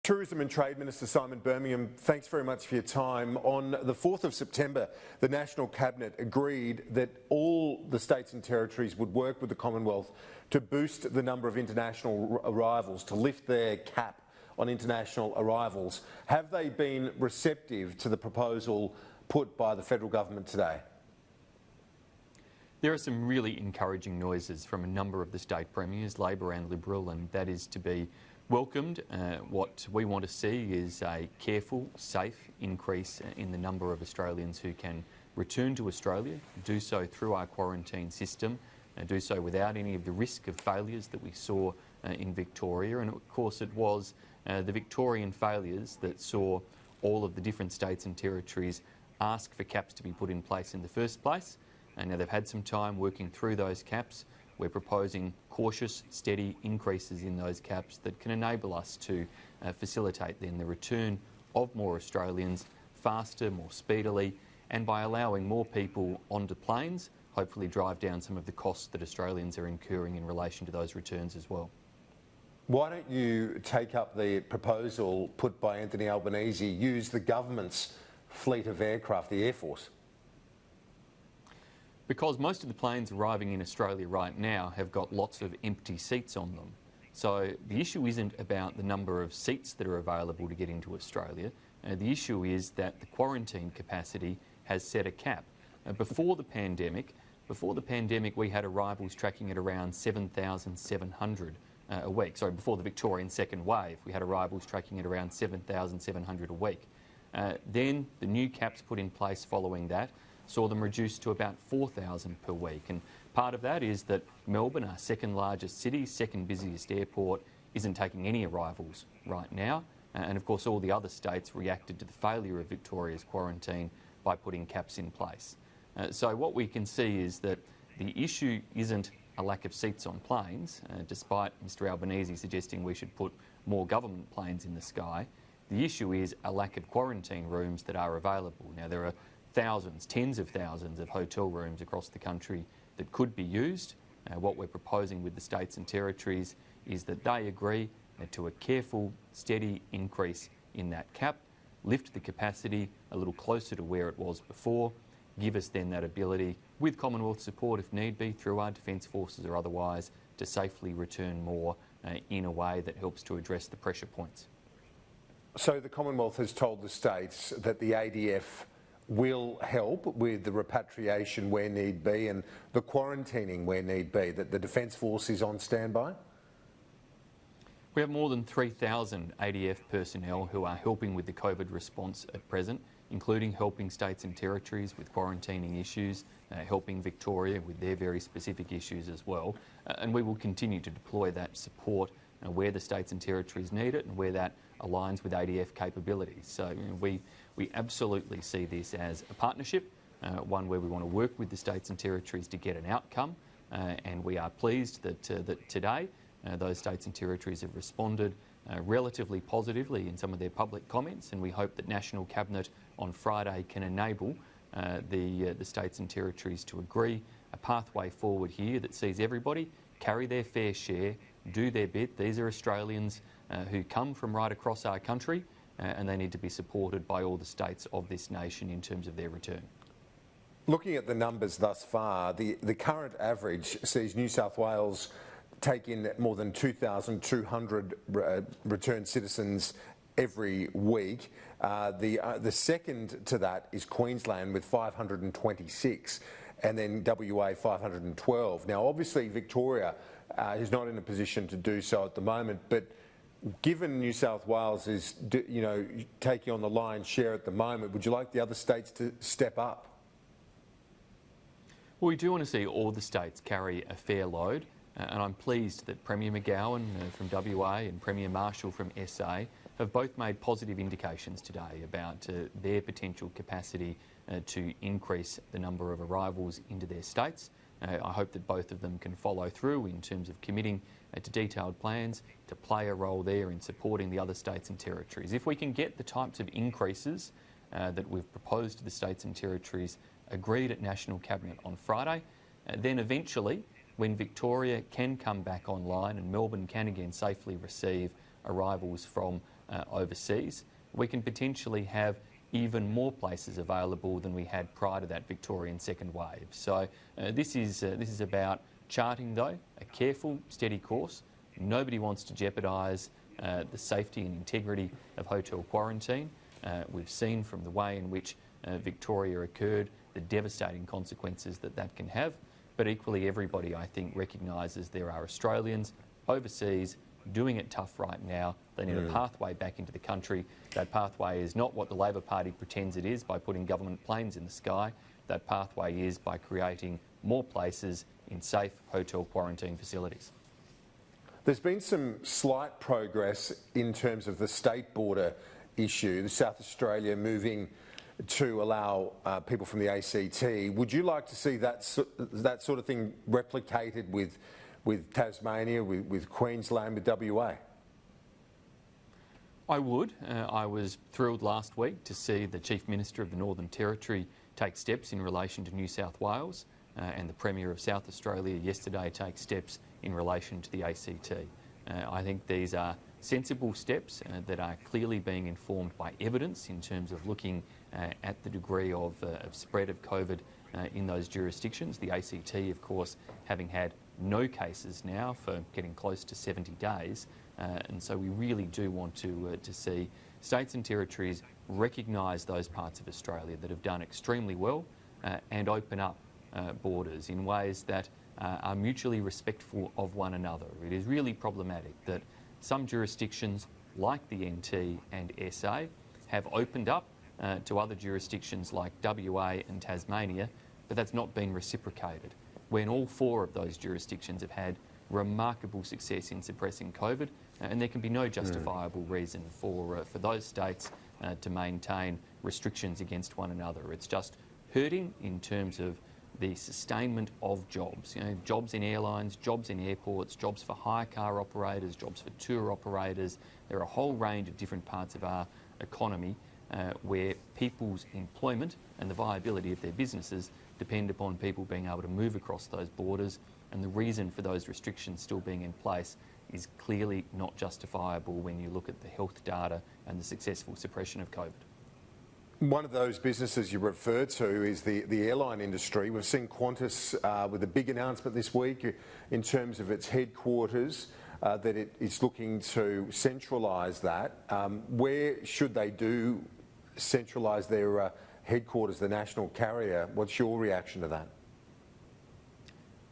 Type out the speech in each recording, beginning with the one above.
Tourism and Trade Minister Simon Birmingham, thanks very much for your time. On the 4th of September, the National Cabinet agreed that all the states and territories would work with the Commonwealth to boost the number of international arrivals, to lift their cap on international arrivals. Have they been receptive to the proposal put by the federal government today? There are some really encouraging noises from a number of the state premiers, Labor and Liberal, and that is to be welcomed. What we want to see is a careful, safe increase in the number of Australians who can return to Australia, do so through our quarantine system, and do so without any of the risk of failures that we saw in Victoria. And of course it was the Victorian failures that saw all of the different states and territories ask for caps to be put in place in the first place. And now they've had some time working through those caps. We're proposing cautious, steady increases in those caps that can enable us to facilitate then the return of more Australians faster, more speedily, and by allowing more people onto planes, hopefully drive down some of the costs that Australians are incurring in relation to those returns as well. Why don't you take up the proposal put by Anthony Albanese, use the government's fleet of aircraft, the Air Force? Because most of the planes arriving in Australia right now have got lots of empty seats on them. So the issue isn't about the number of seats that are available to get into Australia. The issue is that the quarantine capacity has set a cap. Before the pandemic, we had arrivals tracking at around 7,700 a week. Sorry, before the Victorian second wave, we had arrivals tracking at around 7,700 a week. Then the new caps put in place following that saw them reduced to about 4,000 per week. And part of that is that Melbourne, our second largest city, second busiest airport, isn't taking any arrivals right now. And of course all the other states reacted to the failure of Victoria's quarantine by putting caps in place. So what we can see is that the issue isn't a lack of seats on planes, despite Mr Albanese suggesting we should put more government planes in the sky. The issue is a lack of quarantine rooms that are available. Now there are thousands, tens of thousands of hotel rooms across the country that could be used. What we're proposing with the states and territories is that they agree to a careful, steady increase in that cap, lift the capacity a little closer to where it was before, give us then that ability, with Commonwealth support if need be, through our Defence Forces or otherwise, to safely return more in a way that helps to address the pressure points. So the Commonwealth has told the states that the ADF will help with the repatriation where need be and the quarantining where need be, that the Defence Force is on standby? We have more than 3,000 ADF personnel who are helping with the COVID response at present, including helping states and territories with quarantining issues, helping Victoria with their very specific issues as well. And we will continue to deploy that support where the states and territories need it and where that aligns with ADF capabilities. So we absolutely see this as a partnership, one where we want to work with the states and territories to get an outcome, and we are pleased that today those states and territories have responded relatively positively in some of their public comments, and we hope that National Cabinet on Friday can enable the states and territories to agree a pathway forward here that sees everybody carry their fair share, do their bit. These are Australians who come from right across our country, and they need to be supported by all the states of this nation in terms of their return. Looking at the numbers thus far, the current average sees New South Wales take in more than 2,200 returned citizens every week. The second to that is Queensland with 526, and then WA 512. Now obviously Victoria is not in a position to do so at the moment, but given New South Wales is taking on the lion's share at the moment, would you like the other states to step up? Well, we do want to see all the states carry a fair load, and I'm pleased that Premier McGowan from WA and Premier Marshall from SA have both made positive indications today about their potential capacity to increase the number of arrivals into their states. I hope that both of them can follow through in terms of committing to detailed plans to play a role there in supporting the other states and territories. If we can get the types of increases that we've proposed to the states and territories agreed at National Cabinet on Friday, then eventually when Victoria can come back online and Melbourne can again safely receive arrivals from overseas, we can potentially have even more places available than we had prior to that Victorian second wave. So this is about charting, though, a careful, steady course. Nobody wants to jeopardise the safety and integrity of hotel quarantine. We've seen from the way in which Victoria occurred the devastating consequences that can have. But equally, everybody, I think, recognises there are Australians overseas doing it tough right now. They need a pathway back into the country. That pathway is not what the Labor Party pretends it is by putting government planes in the sky. That pathway is by creating more places in safe hotel quarantine facilities. There's been some slight progress in terms of the state border issue, the South Australia moving to allow people from the ACT. Would you like to see that sort of thing replicated with Tasmania, with Queensland, with WA? I would. I was thrilled last week to see the Chief Minister of the Northern Territory take steps in relation to New South Wales and the Premier of South Australia yesterday take steps in relation to the ACT. I think these are sensible steps that are clearly being informed by evidence in terms of looking at the degree of spread of COVID in those jurisdictions. The ACT, of course, having had no cases now for getting close to 70 days. And so we really do want to see states and territories recognise those parts of Australia that have done extremely well and open up borders in ways that are mutually respectful of one another. It is really problematic that some jurisdictions like the NT and SA have opened up to other jurisdictions like WA and Tasmania, but that's not been reciprocated. When all four of those jurisdictions have had remarkable success in suppressing COVID, and there can be no justifiable reason for those states to maintain restrictions against one another. It's just hurting in terms of the sustainment of jobs. You know, jobs in airlines, jobs in airports, jobs for hire car operators, jobs for tour operators. There are a whole range of different parts of our economy where people's employment and the viability of their businesses depend upon people being able to move across those borders, and the reason for those restrictions still being in place is clearly not justifiable when you look at the health data and the successful suppression of COVID. One of those businesses you referred to is the airline industry. We've seen Qantas with a big announcement this week in terms of its headquarters, that it's looking to centralise that. Where should they centralise their headquarters, the national carrier? What's your reaction to that?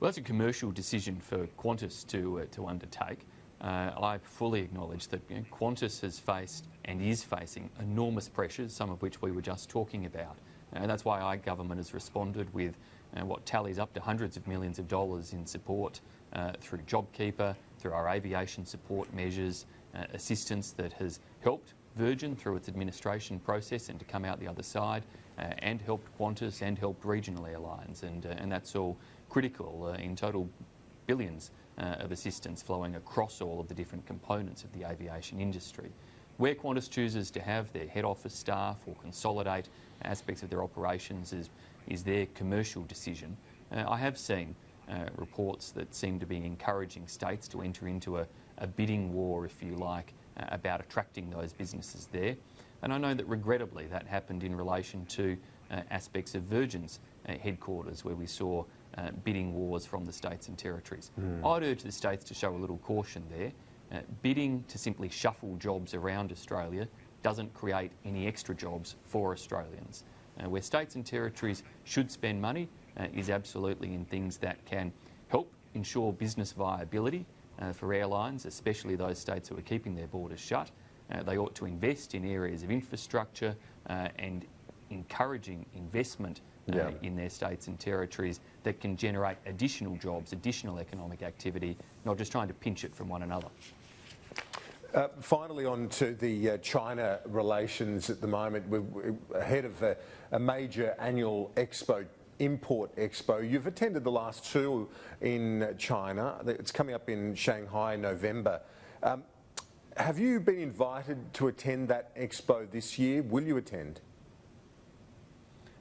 Well, that's a commercial decision for Qantas to undertake. I fully acknowledge that Qantas has faced and is facing enormous pressures, some of which we were just talking about. And that's why our government has responded with what tallies up to hundreds of millions of dollars in support through JobKeeper, through our aviation support measures, assistance that has helped Virgin through its administration process and to come out the other side, and helped Qantas and helped regional airlines. And that's all critical. In total, billions of assistance flowing across all of the different components of the aviation industry. Where Qantas chooses to have their head office staff or consolidate aspects of their operations is their commercial decision. I have seen reports that seem to be encouraging states to enter into a bidding war, if you like, about attracting those businesses there. And I know that regrettably that happened in relation to aspects of Virgin's headquarters, where we saw bidding wars from the states and territories. I'd urge the states to show a little caution there. Bidding to simply shuffle jobs around Australia doesn't create any extra jobs for Australians. Where states and territories should spend money is absolutely in things that can help ensure business viability for airlines, especially those states who are keeping their borders shut. They ought to invest in areas of infrastructure and encouraging investment in their states and territories that can generate additional jobs, additional economic activity, not just trying to pinch it from one another. Finally, on to the China relations at the moment. We're ahead of a major annual import expo. You've attended the last two in China. It's coming up in Shanghai in November. Have you been invited to attend that expo this year? Will you attend?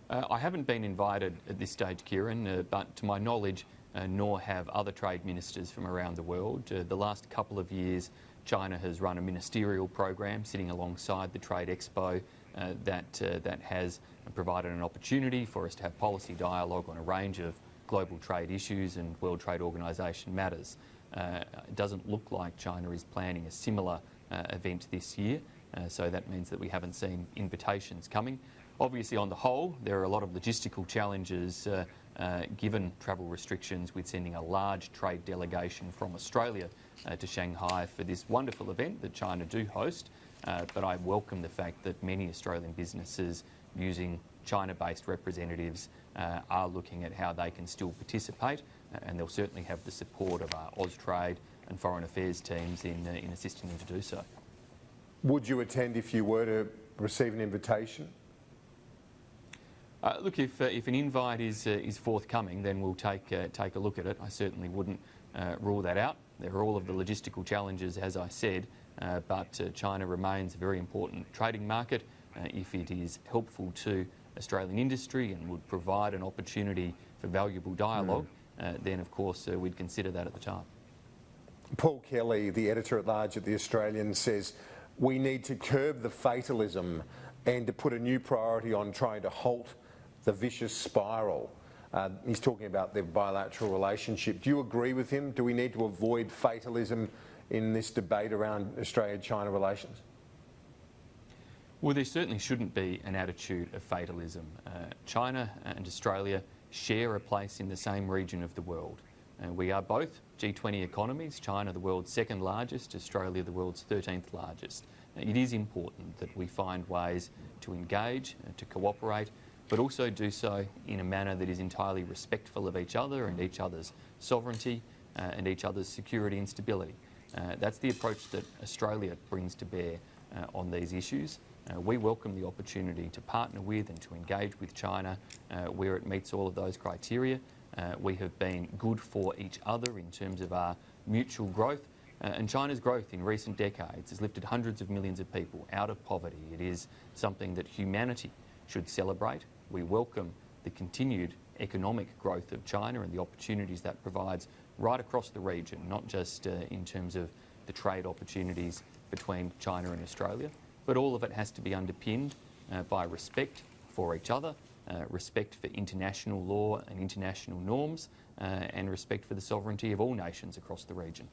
I haven't been invited at this stage, Kieran, but to my knowledge, nor have other trade ministers from around the world. The last couple of years, China has run a ministerial program sitting alongside the Trade Expo that has provided an opportunity for us to have policy dialogue on a range of global trade issues and World Trade Organisation matters. It doesn't look like China is planning a similar event this year, so that means that we haven't seen invitations coming. Obviously, on the whole, there are a lot of logistical challenges given travel restrictions with sending a large trade delegation from Australia to Shanghai for this wonderful event that China do host. But I welcome the fact that many Australian businesses using China-based representatives are looking at how they can still participate, and they'll certainly have the support of our Austrade and Foreign Affairs teams in assisting them to do so. Would you attend if you were to receive an invitation? Look, if an invite is forthcoming, then we'll take a look at it. I certainly wouldn't rule that out. There are all of the logistical challenges, as I said, but China remains a very important trading market. If it is helpful to Australian industry and would provide an opportunity for valuable dialogue, then of course we'd consider that at the time. Paul Kelly, the editor-at-large at The Australian, says we need to curb the fatalism and to put a new priority on trying to halt the vicious spiral. He's talking about their bilateral relationship. Do you agree with him? Do we need to avoid fatalism in this debate around Australia-China relations? Well, there certainly shouldn't be an attitude of fatalism. China and Australia share a place in the same region of the world. We are both G20 economies, China the world's second largest, Australia the world's 13th largest. It is important that we find ways to engage, to cooperate, but also do so in a manner that is entirely respectful of each other and each other's sovereignty and each other's security and stability. That's the approach that Australia brings to bear on these issues. We welcome the opportunity to partner with and to engage with China where it meets all of those criteria. We have been good for each other in terms of our mutual growth, and China's growth in recent decades has lifted hundreds of millions of people out of poverty. It is something that humanity should celebrate. We welcome the continued economic growth of China and the opportunities that provides right across the region, not just in terms of the trade opportunities between China and Australia, but all of it has to be underpinned by respect for each other, respect for international law and international norms, and respect for the sovereignty of all nations across the region.